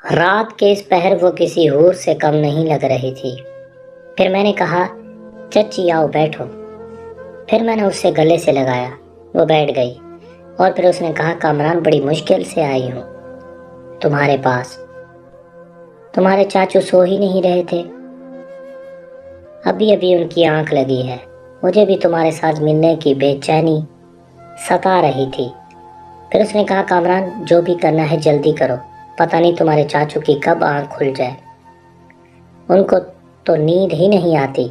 رات کے اس پہر وہ کسی حور سے کم نہیں لگ رہی تھی۔ پھر میں نے کہا چچی آؤ بیٹھو۔ پھر میں نے اس سے گلے سے لگایا، وہ بیٹھ گئی اور پھر اس نے کہا کامران بڑی مشکل سے آئی ہوں تمہارے پاس، تمہارے چاچو سو ہی نہیں رہے تھے، ابھی ابھی ان کی آنکھ لگی ہے، مجھے بھی تمہارے ساتھ ملنے کی بے چینی ستا رہی تھی۔ پھر اس نے کہا کامران جو بھی کرنا ہے جلدی کرو، پتہ نہیں تمہارے چاچو کی کب آنکھ کھل جائے، ان کو تو نیند ہی نہیں آتی۔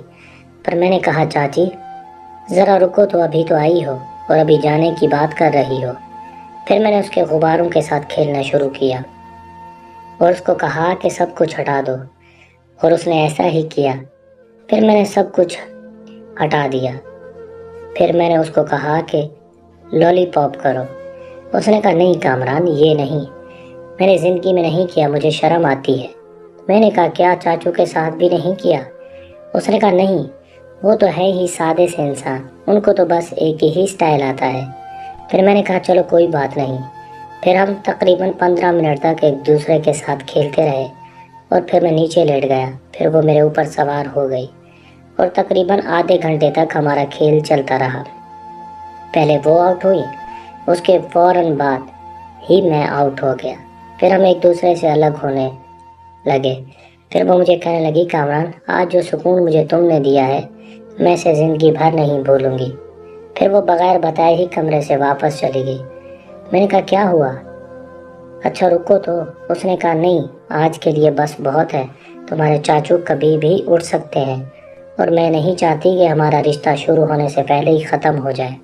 پر میں نے کہا چاچی ذرا رکو تو، ابھی تو آئی ہو اور ابھی جانے کی بات کر رہی ہو۔ پھر میں نے اس کے غباروں کے ساتھ کھیلنا شروع کیا اور اس کو کہا کہ سب کچھ ہٹا دو، اور اس نے ایسا ہی کیا۔ پھر میں نے سب کچھ ہٹا دیا۔ پھر میں نے اس کو کہا کہ لولی پاپ کرو۔ اس نے کہا نہیں کامران یہ نہیں، میں نے زندگی میں نہیں کیا، مجھے شرم آتی ہے۔ میں نے کہا کیا چاچو کے ساتھ بھی نہیں کیا؟ اس نے کہا نہیں، وہ تو ہے ہی سادے سے انسان، ان کو تو بس ایک ہی سٹائل آتا ہے۔ پھر میں نے کہا چلو کوئی بات نہیں۔ پھر ہم تقریباً 15 منٹ تک ایک دوسرے کے ساتھ کھیلتے رہے اور پھر میں نیچے لیٹ گیا، پھر وہ میرے اوپر سوار ہو گئی اور تقریباً آدھے گھنٹے تک ہمارا کھیل چلتا رہا۔ پہلے وہ آؤٹ ہوئی، اس کے فوراً بعد ہی میں آؤٹ ہو گیا۔ پھر ہم ایک دوسرے سے الگ ہونے لگے۔ پھر وہ مجھے کہنے لگی کامران آج جو سکون مجھے تم نے دیا ہے میں اسے زندگی بھر نہیں بھولوں گی۔ پھر وہ بغیر بتائے ہی کمرے سے واپس چلی گئی۔ میں نے کہا کیا ہوا؟ اچھا رکو تو۔ اس نے کہا نہیں آج کے لیے بس بہت ہے، تمہارے چاچو کبھی بھی اٹھ سکتے ہیں اور میں نہیں چاہتی کہ ہمارا رشتہ شروع ہونے سے پہلے ہی ختم ہو جائے۔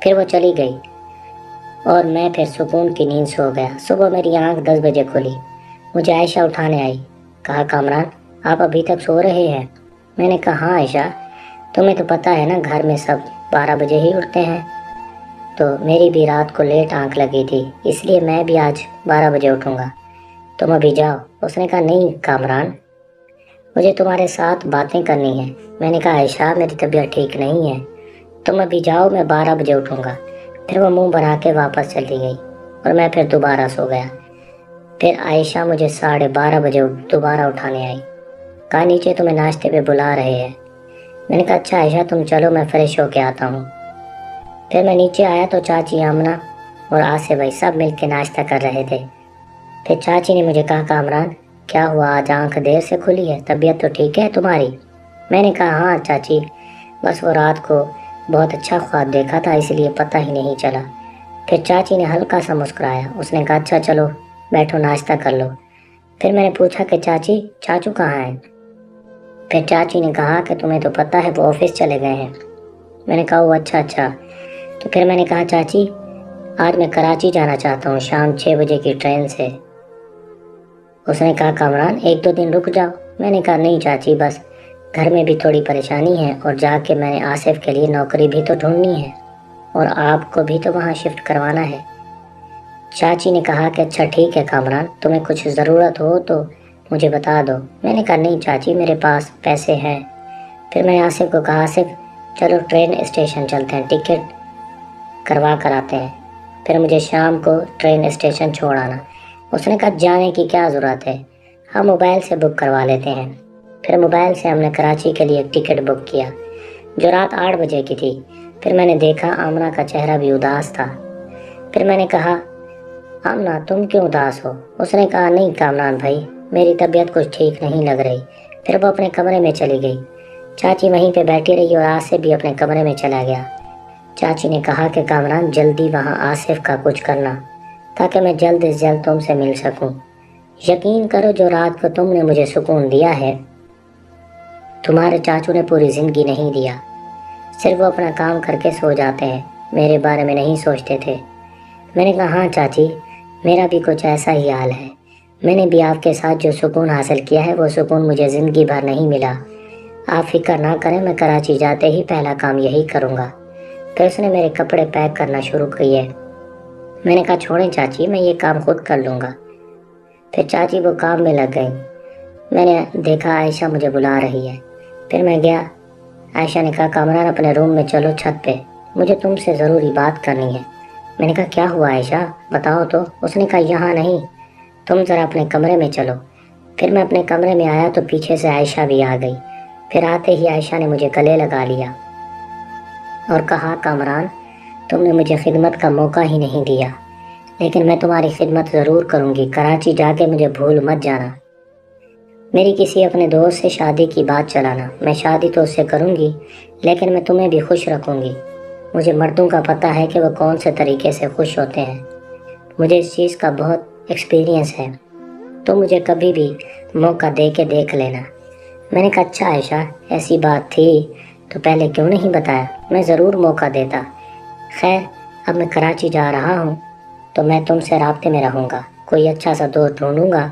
پھر وہ چلی گئی اور میں پھر سکون کی نیند سو گیا۔ صبح میری آنکھ 10 بجے کھلی، مجھے عائشہ اٹھانے آئی، کہا کامران آپ ابھی تک سو رہے ہیں؟ میں نے کہا ہاں عائشہ، تمہیں تو پتہ ہے نا گھر میں سب 12 بجے ہی اٹھتے ہیں، تو میری بھی رات کو لیٹ آنکھ لگی تھی، اس لیے میں بھی آج 12 بجے اٹھوں گا، تم ابھی جاؤ۔ اس نے کہا نہیں کامران مجھے تمہارے ساتھ باتیں کرنی ہیں۔ میں نے کہا عائشہ میری طبیعت ٹھیک نہیں ہے، تم ابھی جاؤ میں 12 بجے اٹھوں گا۔ پھر وہ منہ بنا کے واپس چلی گئی اور میں پھر دوبارہ سو گیا۔ پھر عائشہ مجھے 12:30 بجے دوبارہ اٹھانے آئی، کہا نیچے تمہیں ناشتے پہ بلا رہے ہیں۔ میں نے کہا اچھا عائشہ تم چلو میں فریش ہو کے آتا ہوں۔ پھر میں نیچے آیا تو چاچی آمنہ اور آصف بھائی سب مل کے ناشتہ کر رہے تھے۔ پھر چاچی نے مجھے کہا کامران کیا ہوا آج آنکھ دیر سے کھلی ہے، طبیعت تو ٹھیک ہے تمہاری؟ میں نے کہا ہاں چاچی، بس وہ رات کو بہت اچھا خواب دیکھا تھا اس لیے پتہ ہی نہیں چلا۔ پھر چاچی نے ہلکا سا مسکرایا، اس نے کہا اچھا چلو بیٹھو ناشتہ کر لو۔ پھر میں نے پوچھا کہ چاچی چاچو کہاں ہیں؟ پھر چاچی نے کہا کہ تمہیں تو پتہ ہے وہ آفس چلے گئے ہیں۔ میں نے کہا وہ اچھا۔ تو پھر میں نے کہا چاچی آج میں کراچی جانا چاہتا ہوں شام 6 بجے کی ٹرین سے۔ اس نے کہا کامران 1-2 دن رک جاؤ۔ میں نے کہا نہیں چاچی بس گھر میں بھی تھوڑی پریشانی ہے اور جا کے میں نے آصف کے لیے نوکری بھی تو ڈھونڈنی ہے اور آپ کو بھی تو وہاں شفٹ کروانا ہے۔ چاچی نے کہا کہ اچھا ٹھیک ہے کامران، تمہیں کچھ ضرورت ہو تو مجھے بتا دو۔ میں نے کہا نہیں چاچی میرے پاس پیسے ہیں۔ پھر میں نے آصف کو کہا آصف چلو ٹرین اسٹیشن چلتے ہیں، ٹکٹ کروا کر آتے ہیں، پھر مجھے شام کو ٹرین اسٹیشن چھوڑ آنا۔ اس نے کہا جانے کی کیا ضرورت ہے، ہم موبائل سے بک کروا لیتے ہیں۔ پھر موبائل سے ہم نے کراچی کے لیے ایک ٹکٹ بک کیا جو رات 8 بجے کی تھی۔ پھر میں نے دیکھا آمنہ کا چہرہ بھی اداس تھا۔ پھر میں نے کہا آمنہ تم کیوں اداس ہو؟ اس نے کہا نہیں کامران بھائی میری طبیعت کچھ ٹھیک نہیں لگ رہی۔ پھر وہ اپنے کمرے میں چلی گئی۔ چاچی وہیں پہ بیٹھی رہی اور آصف بھی اپنے کمرے میں چلا گیا۔ چاچی نے کہا کہ کامران جلدی وہاں آصف کا کچھ کرنا تاکہ میں جلد از جلد تم سے مل سکوں۔ یقین کرو جو رات کو تم نے مجھے سکون دیا ہے تمہارے چاچو نے پوری زندگی نہیں دیا۔ صرف وہ اپنا کام کر کے سو جاتے ہیں، میرے بارے میں نہیں سوچتے تھے۔ میں نے کہا ہاں چاچی میرا بھی کچھ ایسا ہی حال ہے، میں نے بھی آپ کے ساتھ جو سکون حاصل کیا ہے وہ سکون مجھے زندگی بھر نہیں ملا۔ آپ فکر نہ کریں، میں کراچی جاتے ہی پہلا کام یہی کروں گا۔ پھر اس نے میرے کپڑے پیک کرنا شروع کیے۔ میں نے کہا چھوڑیں چاچی میں یہ کام خود کر لوں گا۔ پھر چاچی وہ کام میں لگ گئی۔ میں نے دیکھا عائشہ مجھے بلا رہی ہے۔ پھر میں گیا۔ عائشہ نے کہا کامران اپنے روم میں چلو چھت پہ، مجھے تم سے ضروری بات کرنی ہے۔ میں نے کہا کیا ہوا عائشہ بتاؤ تو؟ اس نے کہا یہاں نہیں، تم ذرا اپنے کمرے میں چلو۔ پھر میں اپنے کمرے میں آیا تو پیچھے سے عائشہ بھی آ گئی۔ پھر آتے ہی عائشہ نے مجھے گلے لگا لیا اور کہا کامران تم نے مجھے خدمت کا موقع ہی نہیں دیا، لیکن میں تمہاری خدمت ضرور کروں گی، کراچی جا کے مجھے بھول مت جانا۔ میری کسی اپنے دوست سے شادی کی بات چلانا، میں شادی تو اس سے کروں گی لیکن میں تمہیں بھی خوش رکھوں گی۔ مجھے مردوں کا پتہ ہے کہ وہ کون سے طریقے سے خوش ہوتے ہیں، مجھے اس چیز کا بہت ایکسپیرینس ہے، تو مجھے کبھی بھی موقع دے کے دیکھ لینا۔ میں نے کہا اچھا عائشہ ایسی بات تھی تو پہلے کیوں نہیں بتایا، میں ضرور موقع دیتا۔ خیر اب میں کراچی جا رہا ہوں تو میں تم سے رابطے میں رہوں گا، کوئی اچھا سا دوست ڈھونڈوں گا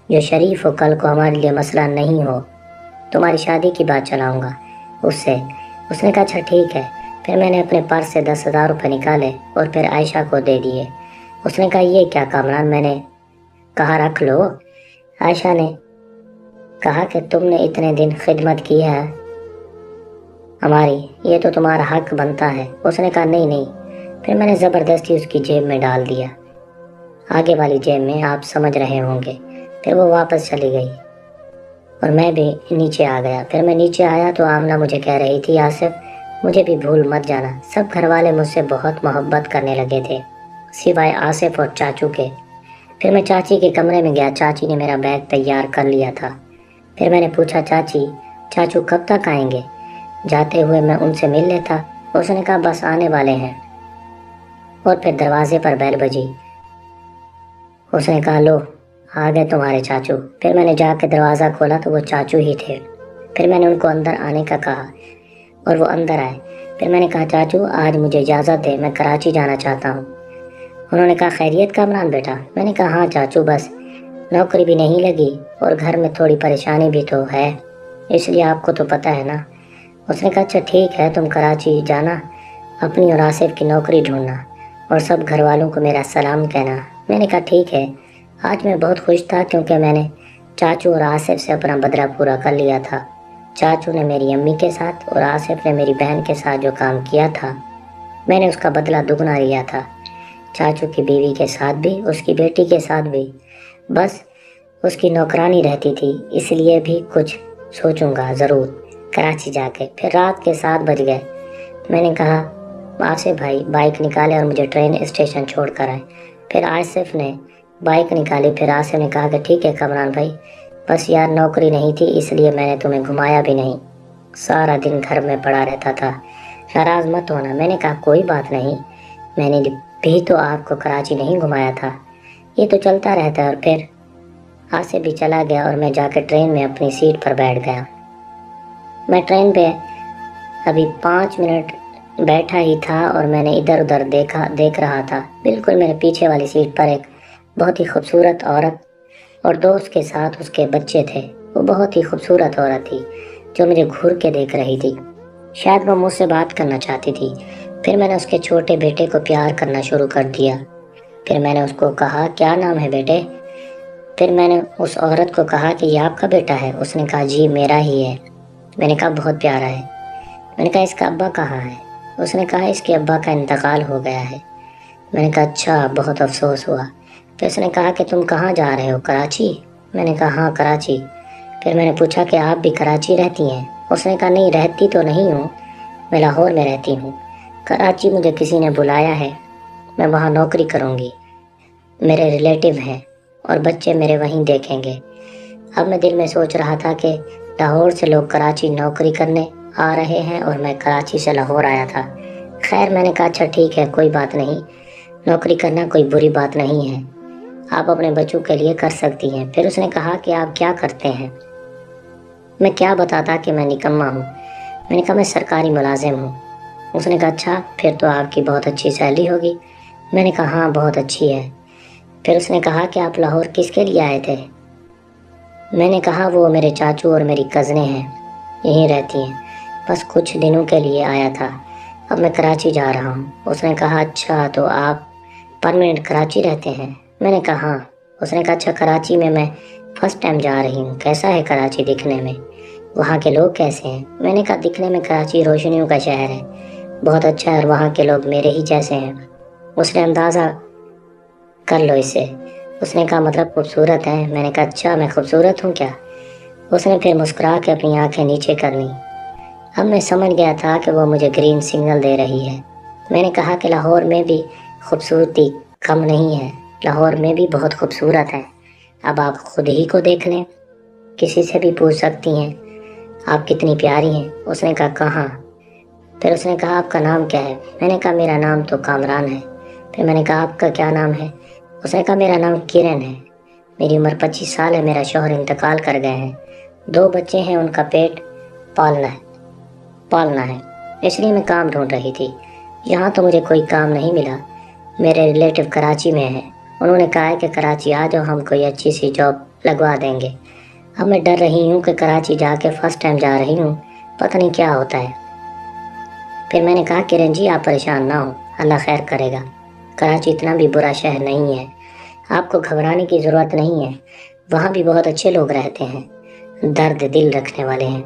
جو شریف ہو، کل کو ہمارے لیے مسئلہ نہیں ہو، تمہاری شادی کی بات چلاؤں گا اس سے۔ اس نے کہا اچھا ٹھیک ہے۔ پھر میں نے اپنے پرس سے 10,000 روپے نکالے اور پھر عائشہ کو دے دیے۔ اس نے کہا یہ کیا کامران؟ میں نے کہا رکھ لو۔ عائشہ نے کہا کہ تم نے اتنے دن خدمت کی ہے ہماری، یہ تو تمہارا حق بنتا ہے۔ اس نے کہا نہیں۔ پھر میں نے زبردستی اس کی جیب میں ڈال دیا، آگے والی جیب میں، آپ سمجھ رہے ہوں گے۔ پھر وہ واپس چلی گئی اور میں بھی نیچے آ گیا۔ پھر میں نیچے آیا تو آمنہ مجھے کہہ رہی تھی آصف مجھے بھی بھول مت جانا۔ سب گھر والے مجھ سے بہت محبت کرنے لگے تھے سوائے آصف اور چاچو کے۔ پھر میں چاچی کے کمرے میں گیا، چاچی نے میرا بیگ تیار کر لیا تھا۔ پھر میں نے پوچھا چاچو کب تک آئیں گے؟ جاتے ہوئے میں ان سے مل لیتا۔ اس نے کہا بس آنے والے ہیں، اور پھر دروازے پر بیل بجی۔ اس نے کہا لو آ گئے تمہارے چاچو۔ پھر میں نے جا کے دروازہ کھولا تو وہ چاچو ہی تھے۔ پھر میں نے ان کو اندر آنے کا کہا اور وہ اندر آئے۔ پھر میں نے کہا چاچو آج مجھے اجازت دے، میں کراچی جانا چاہتا ہوں۔ انہوں نے کہا خیریت کامران بیٹا؟ میں نے کہا ہاں چاچو، بس نوکری بھی نہیں لگی اور گھر میں تھوڑی پریشانی بھی تو ہے، اس لیے آپ کو تو پتہ ہے نا۔ اس نے کہا اچھا ٹھیک ہے، تم کراچی جانا، اپنی اور آصف کی نوکری ڈھونڈنا اور سب گھر والوں کو میرا سلام کہنا۔ میں نے کہا ٹھیک ہے۔ آج میں بہت خوش تھا کیونکہ میں نے چاچو اور آصف سے اپنا بدلہ پورا کر لیا تھا۔ چاچو نے میری امی کے ساتھ اور آصف نے میری بہن کے ساتھ جو کام کیا تھا میں نے اس کا بدلہ دگنا لیا تھا، چاچو کی بیوی کے ساتھ بھی، اس کی بیٹی کے ساتھ بھی۔ بس اس کی نوکرانی رہتی تھی، اس لیے بھی کچھ سوچوں گا ضرور کراچی جا کے۔ پھر رات کے 7 بج گئے۔ میں نے کہا آصف بھائی بائک نکالے اور مجھے ٹرین اسٹیشن چھوڑ کر آئے۔ پھر آصف نے بائک نکالی۔ پھر آصف نے کہا کہ ٹھیک ہے کامران بھائی، بس یار نوکری نہیں تھی اس لیے میں نے تمہیں گھمایا بھی نہیں، سارا دن گھر میں پڑا رہتا تھا، ناراض مت ہونا۔ میں نے کہا کوئی بات نہیں، میں نے بھی تو آپ کو کراچی نہیں گھمایا تھا، یہ تو چلتا رہتا ہے۔ اور پھر آصف بھی چلا گیا اور میں جا کے ٹرین میں اپنی سیٹ پر بیٹھ گیا۔ میں ٹرین پہ ابھی 5 منٹ بیٹھا ہی تھا اور میں نے ادھر ادھر دیکھ رہا تھا۔ بالکل میرے پیچھے والی سیٹ پر ایک بہت ہی خوبصورت عورت اور دوست کے ساتھ اس کے بچے تھے۔ وہ بہت ہی خوبصورت عورت تھی جو مجھے گھور کے دیکھ رہی تھی، شاید وہ مجھ سے بات کرنا چاہتی تھی۔ پھر میں نے اس کے چھوٹے بیٹے کو پیار کرنا شروع کر دیا۔ پھر میں نے اس کو کہا کیا نام ہے بیٹے؟ پھر میں نے اس عورت کو کہا کہ یہ آپ کا بیٹا ہے؟ اس نے کہا جی میرا ہی ہے۔ میں نے کہا بہت پیارا ہے۔ میں نے کہا اس کا ابا کہاں ہے؟ اس نے کہا اس کے ابا کا انتقال ہو گیا ہے۔ میں نے کہا اچھا، بہت افسوس ہوا۔ پھر اس نے کہا کہ تم کہاں جا رہے ہو، کراچی؟ میں نے کہا ہاں کراچی۔ پھر میں نے پوچھا کہ آپ بھی کراچی رہتی ہیں؟ اس نے کہا نہیں رہتی تو نہیں ہوں، میں لاہور میں رہتی ہوں، کراچی مجھے کسی نے بلایا ہے، میں وہاں نوکری کروں گی، میرے ریلیٹیو ہیں اور بچے میرے وہیں دیکھیں گے۔ اب میں دل میں سوچ رہا تھا کہ لاہور سے لوگ کراچی نوکری کرنے آ رہے ہیں اور میں کراچی سے لاہور آیا تھا۔ خیر میں نے کہا اچھا ٹھیک ہے کوئی بات نہیں، نوکری کرنا کوئی بری بات نہیں ہے، آپ اپنے بچوں کے لیے کر سکتی ہیں۔ پھر اس نے کہا کہ آپ کیا کرتے ہیں؟ میں کیا بتاتا کہ میں نکما ہوں۔ میں نے کہا میں سرکاری ملازم ہوں۔ اس نے کہا اچھا، پھر تو آپ کی بہت اچھی سیلری ہوگی۔ میں نے کہا ہاں بہت اچھی ہے۔ پھر اس نے کہا کہ آپ لاہور کس کے لیے آئے تھے؟ میں نے کہا وہ میرے چاچو اور میری کزنیں ہیں، یہیں رہتی ہیں، بس کچھ دنوں کے لیے آیا تھا، اب میں کراچی جا رہا ہوں۔ اس نے کہا اچھا تو آپ پرماننٹ کراچی رہتے ہیں؟ میں نے کہا ہاں۔ اس نے کہا اچھا کراچی میں فرسٹ ٹائم جا رہی ہوں، کیسا ہے کراچی دکھنے میں، وہاں کے لوگ کیسے ہیں؟ میں نے کہا دکھنے میں کراچی روشنیوں کا شہر ہے، بہت اچھا ہے اور وہاں کے لوگ میرے ہی جیسے ہیں۔ اس نے اندازہ کر لو اسے، اس نے کہا مطلب خوبصورت ہے؟ میں نے کہا اچھا میں خوبصورت ہوں کیا؟ اس نے پھر مسکرا کے اپنی آنکھیں نیچے کر لیں۔ اب میں سمجھ گیا تھا کہ وہ مجھے گرین سگنل دے رہی ہے۔ میں نے کہا کہ لاہور میں بھی خوبصورتی کم نہیں ہے، لاہور میں بھی بہت خوبصورت ہے، اب آپ خود ہی کو دیکھ لیں، کسی سے بھی پوچھ سکتی ہیں آپ کتنی پیاری ہیں۔ اس نے کہا کہاں؟ پھر اس نے کہا آپ کا نام کیا ہے؟ میں نے کہا میرا نام تو کامران ہے۔ پھر میں نے کہا آپ کا کیا نام ہے؟ اس نے کہا میرا نام کرن ہے، میری عمر 25 سال ہے، میرا شوہر انتقال کر گئے ہیں، 2 بچے ہیں، ان کا پیٹ پالنا ہے، اس لیے میں کام ڈھونڈ رہی تھی۔ یہاں تو مجھے کوئی کام نہیں ملا، میرے ریلیٹو کراچی میں ہیں، انہوں نے کہا ہے کہ کراچی آ جاؤ، ہم کوئی اچھی سی جاب لگوا دیں گے۔ اب میں ڈر رہی ہوں کہ کراچی جا کے فرسٹ ٹائم جا رہی ہوں، پتہ نہیں کیا ہوتا ہے۔ پھر میں نے کہا کرن جی آپ پریشان نہ ہو، اللہ خیر کرے گا، کراچی اتنا بھی برا شہر نہیں ہے، آپ کو گھبرانے کی ضرورت نہیں ہے، وہاں بھی بہت اچھے لوگ رہتے ہیں، درد دل رکھنے والے ہیں۔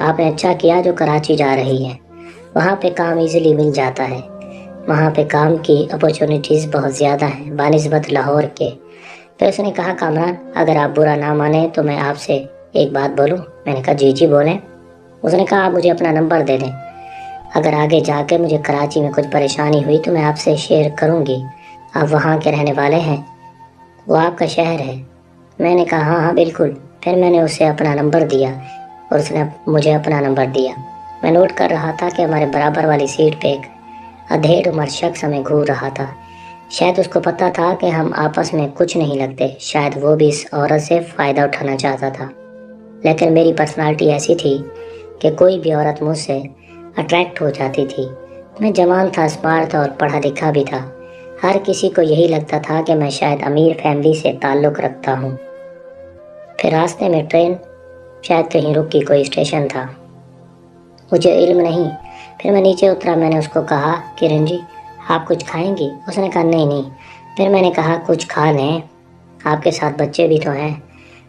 آپ نے اچھا کیا جو کراچی جا رہی ہے، وہاں پہ کام ایزیلی مل جاتا ہے، وہاں پہ کام کی اپرچونیٹیز بہت زیادہ ہیں بنسبت لاہور کے۔ پھر اس نے کہا کامران اگر آپ برا نہ مانیں تو میں آپ سے ایک بات بولوں؟ میں نے کہا جی بولیں۔ اس نے کہا آپ مجھے اپنا نمبر دے دیں، اگر آگے جا کے مجھے کراچی میں کچھ پریشانی ہوئی تو میں آپ سے شیئر کروں گی، آپ وہاں کے رہنے والے ہیں، وہ آپ کا شہر ہے۔ میں نے کہا ہاں بالکل۔ پھر میں نے اسے اپنا نمبر دیا اور اس نے مجھے اپنا نمبر دیا۔ میں نوٹ کر رہا تھا کہ ہمارے برابر والی سیٹ پہ ایک ادھیڑ عمر شخص ہمیں گھور رہا تھا، شاید اس کو پتہ تھا کہ ہم آپس میں کچھ نہیں لگتے، شاید وہ بھی اس عورت سے فائدہ اٹھانا چاہتا تھا، لیکن میری پرسنالٹی ایسی تھی کہ کوئی بھی عورت مجھ سے اٹریکٹ ہو جاتی تھی۔ میں جوان تھا، اسمارٹ تھا اور پڑھا لکھا بھی تھا، ہر کسی کو یہی لگتا تھا کہ میں شاید امیر فیملی سے تعلق رکھتا ہوں۔ پھر راستے میں ٹرین شاید کہیں رکی، کوئی اسٹیشن تھا، مجھے علم نہیں۔ پھر میں نیچے اترا، میں نے اس کو کہا کرن جی آپ کچھ کھائیں گی؟ اس نے کہا نہیں۔ پھر میں نے کہا کچھ کھا لیں، آپ کے ساتھ بچے بھی تو ہیں۔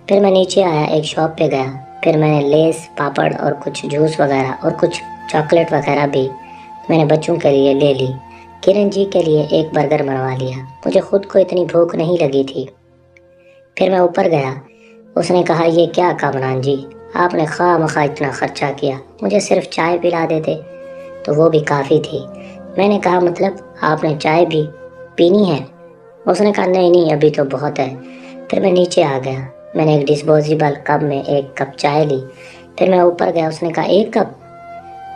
پھر میں نیچے آیا، ایک شاپ پہ گیا، پھر میں نے لیس پاپڑ اور کچھ جوس وغیرہ اور کچھ چاکلیٹ وغیرہ بھی میں نے بچوں کے لیے لے لی، کرن جی کے لیے ایک برگر منگوا لیا، مجھے خود کو اتنی بھوک نہیں لگی تھی۔ پھر میں اوپر گیا، اس نے کہا یہ کیا کامران جی آپ نے خواہ مخواہ اتنا خرچہ کیا، مجھے صرف چائے پلا دیتے تو وہ بھی کافی تھی۔ میں نے کہا مطلب آپ نے چائے بھی پینی ہے؟ اس نے کہا نہیں ابھی تو بہت ہے۔ پھر میں نیچے آ گیا، میں نے ایک ڈسپوزیبل کپ میں 1 کپ چائے لی، پھر میں اوپر گیا، اس نے کہا 1 کپ؟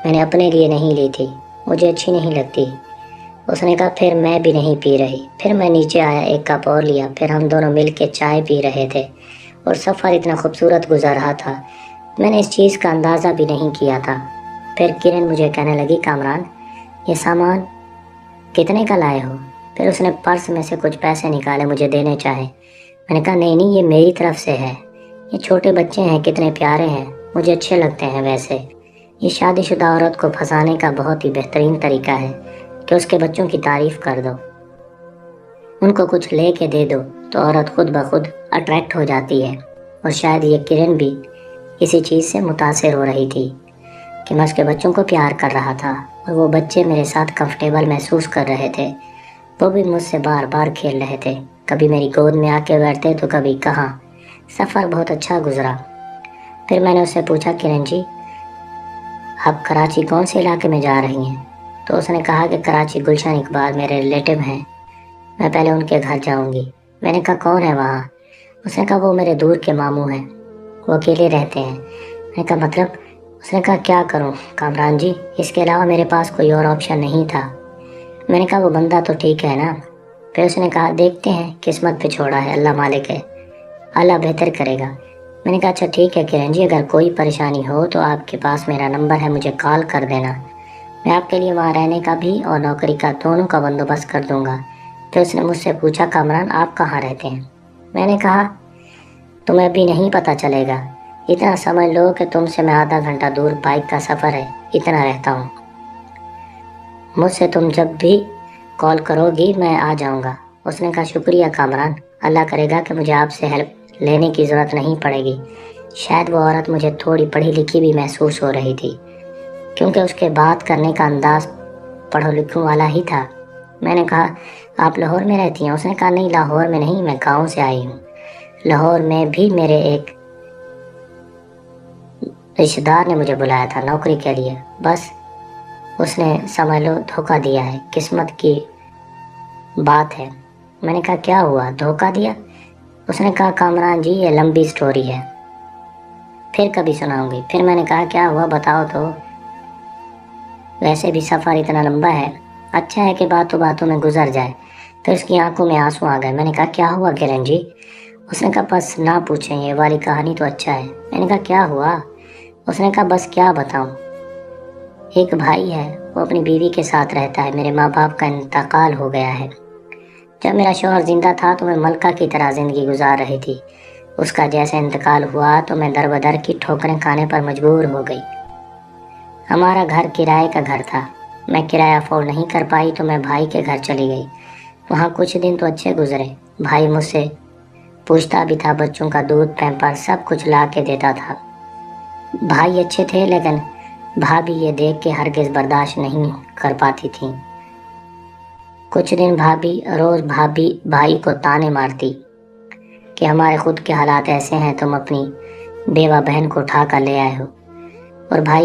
میں نے اپنے لیے نہیں لی تھی، مجھے اچھی نہیں لگتی۔ اس نے کہا پھر میں بھی نہیں پی رہی۔ پھر میں نیچے آیا، 1 کپ اور لیا، پھر ہم دونوں مل کے چائے پی رہے تھے اور سفر اتنا خوبصورت گزر رہا تھا، میں نے اس چیز کا اندازہ بھی نہیں کیا تھا۔ پھر کرن مجھے کہنے لگی کامران یہ سامان کتنے کا لائے ہو؟ پھر اس نے پرس میں سے کچھ پیسے نکالے مجھے دینے چاہے، میں نے کہا نہیں یہ میری طرف سے ہے، یہ چھوٹے بچے ہیں کتنے پیارے ہیں، مجھے اچھے لگتے ہیں، ویسے یہ شادی شدہ عورت کو پھنسانے کا بہت ہی بہترین طریقہ ہے کہ اس کے بچوں کی تعریف کر دو، ان کو کچھ لے کے دے دو تو عورت خود بخود اٹریکٹ ہو جاتی ہے۔ اور شاید یہ کرن بھی اسی چیز سے متاثر ہو رہی تھی کہ میں اس کے بچوں کو پیار کر رہا تھا اور وہ بچے میرے ساتھ کمفرٹیبل محسوس کر رہے تھے، وہ بھی مجھ سے بار بار کھیل رہے تھے، کبھی میری گود میں آ کے بیٹھتے تو کبھی کہاں۔ سفر بہت اچھا گزرا۔ پھر میں نے اس سے پوچھا کرن جی آپ کراچی کون سے علاقے میں جا رہی ہیں؟ تو اس نے کہا کہ کراچی گلشن اقبال میرے ریلیٹو ہیں، میں پہلے ان کے گھر جاؤں گی۔ میں نے کہا کون ہے وہاں؟ اس نے کہا وہ میرے دور کے ماموں ہیں، وہ اکیلے رہتے ہیں۔ میں نے کہا مطلب؟ اس نے کہا کیا کروں کامران جی، اس کے علاوہ میرے پاس کوئی اور آپشن نہیں تھا۔ میں نے کہا وہ بندہ تو ٹھیک ہے نا؟ پھر اس نے کہا دیکھتے ہیں، قسمت پہ چھوڑا ہے، اللہ مالک ہے، اللہ بہتر کرے گا۔ میں نے کہا اچھا ٹھیک ہے کرن جی، اگر کوئی پریشانی ہو تو آپ کے پاس میرا نمبر ہے، مجھے کال کر دینا، میں آپ کے لیے وہاں رہنے کا بھی اور نوکری کا دونوں کا بندوبست کر دوں گا۔ پھر اس نے مجھ سے پوچھا کامران آپ کہاں رہتے ہیں؟ میں نے کہا تمہیں بھی نہیں پتہ چلے گا، اتنا سمجھ لو کہ تم سے میں آدھا گھنٹہ دور بائک کا سفر ہے، اتنا رہتا ہوں، مجھ سے تم جب بھی کال کرو گی میں آ جاؤں گا۔ اس نے کہا شکریہ کامران، اللہ کرے گا کہ مجھے آپ سے ہیلپ لینے کی ضرورت نہیں پڑے گی۔ شاید وہ عورت مجھے تھوڑی پڑھی لکھی بھی محسوس ہو رہی تھی کیونکہ اس کے بات کرنے کا انداز پڑھو لکھوں والا ہی تھا۔ میں نے کہا آپ لاہور میں رہتی ہیں؟ اس نے کہا نہیں لاہور میں نہیں، میں گاؤں سے آئی ہوں، لاہور میں بھی میرے ایک رشتہ دار نے مجھے بلایا تھا نوکری کے لیے، بس اس نے سمجھ لو دھوکہ دیا ہے، قسمت کی بات ہے۔ میں نے کہا کیا ہوا، دھوکہ دیا؟ اس نے کہا کامران جی یہ لمبی سٹوری ہے، پھر کبھی سناؤں گی۔ پھر میں نے کہا کیا ہوا بتاؤ تو، ویسے بھی سفر اتنا لمبا ہے، اچھا ہے کہ باتوں باتوں میں گزر جائے۔ پھر اس کی آنکھوں میں آنسو آ گئے۔ میں نے کہا کیا ہوا کرن جی؟ اس نے کہا بس نہ پوچھیں، یہ والی کہانی تو اچھا ہے۔ میں نے کہا کیا ہوا؟ اس نے کہا بس کیا بتاؤں، ایک بھائی ہے، وہ اپنی بیوی کے ساتھ رہتا ہے، میرے ماں باپ کا انتقال ہو گیا ہے۔ جب میرا شوہر زندہ تھا تو میں ملکہ کی طرح زندگی گزار رہی تھی، اس کا جیسے انتقال ہوا تو میں در بدر کی ٹھوکریں کھانے پر مجبور ہو گئی۔ ہمارا گھر کرائے کا گھر تھا، میں کرایہ افورڈ نہیں کر پائی تو میں بھائی کے گھر چلی گئی۔ وہاں کچھ دن تو اچھے گزرے، بھائی مجھ سے پوچھتا بھی تھا، بچوں کا دودھ پیمپر سب کچھ لا کے دیتا تھا۔ بھائی اچھے تھے، لیکن بھابھی یہ دیکھ کے ہرگز برداشت نہیں کر پاتی تھی۔ کچھ دن بھابھی بھائی کو تانے مارتی کہ ہمارے خود کے حالات ایسے ہیں، تم اپنی بیوہ بہن کو اٹھا کر لے آئے ہو، اور بھائی